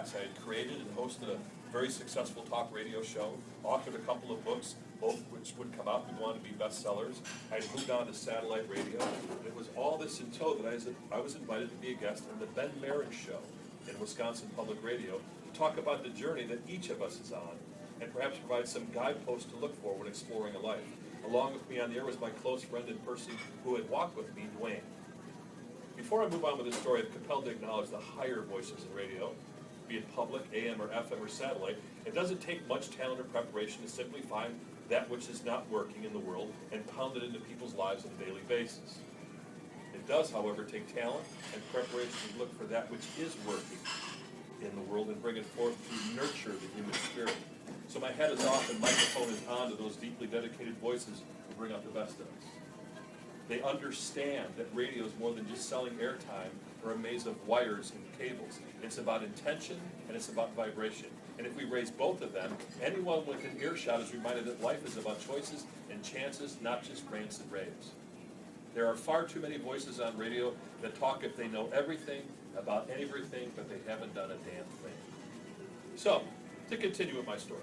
past. I had created and hosted a very successful talk radio show, authored a couple of books, both which would come out and go on to be bestsellers. I had moved on to satellite radio. And it was all this in tow that I was invited to be a guest on the Ben Marin Show in Wisconsin Public Radio to talk about the journey that each of us is on and perhaps provide some guideposts to look for when exploring a life. Along with me on the air was my close friend and person who had walked with me, Dwayne. Before I move on with this story, I'm compelled to acknowledge the higher voices in radio, be it public, AM or FM or satellite. It doesn't take much talent or preparation to simply find that which is not working in the world and pound it into people's lives on a daily basis. It does, however, take talent and preparation to look for that which is working in the world and bring it forth to nurture the human spirit. So my head is off and microphone is on to those deeply dedicated voices who bring out the best of us. They understand that radio is more than just selling airtime or a maze of wires and cables. It's about intention and it's about vibration. And if we raise both of them, anyone within earshot is reminded that life is about choices and chances, not just rants and raves. There are far too many voices on radio that talk if they know everything about everything, but they haven't done a damn thing. So, to continue with my story.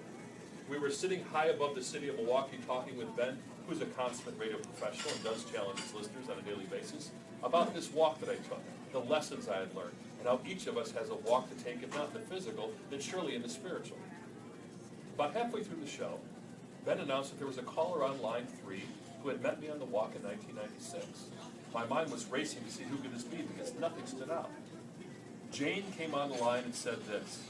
We were sitting high above the city of Milwaukee talking with Ben, who's a consummate radio professional and does challenge his listeners on a daily basis, about this walk that I took, the lessons I had learned, and how each of us has a walk to take, if not in the physical, then surely in the spiritual. About halfway through the show, Ben announced that there was a caller on line 3 who had met me on the walk in 1996. My mind was racing to see who could this be because nothing stood out. Jane came on the line and said this: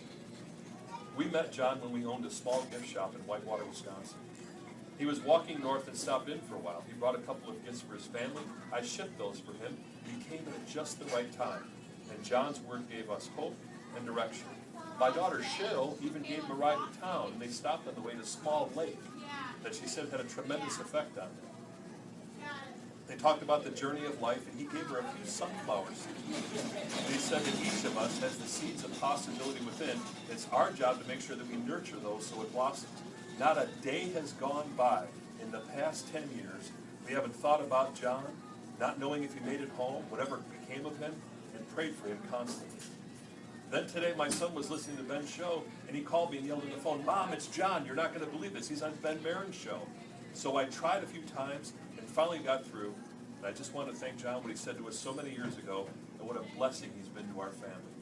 "We met John when we owned a small gift shop in Whitewater, Wisconsin. He was walking north and stopped in for a while. He brought a couple of gifts for his family. I shipped those for him. He came in at just the right time. And John's word gave us hope and direction. My daughter Cheryl even gave him a ride to town, and they stopped on the way to Small Lake that she said had a tremendous effect on them. They talked about the journey of life, and he gave her a few sunflower seeds. They said that each of us has the seeds of possibility within. It's our job to make sure that we nurture those so it blossoms. Not a day has gone by in the past 10 years we haven't thought about John, not knowing if he made it home, whatever became of him, and prayed for him constantly. Then today my son was listening to Ben's show, and he called me and yelled on the phone, 'Mom, it's John. You're not going to believe this. He's on Ben Marin's show.' So I tried a few times and finally got through. And I just want to thank John, what he said to us so many years ago, and what a blessing he's been to our family.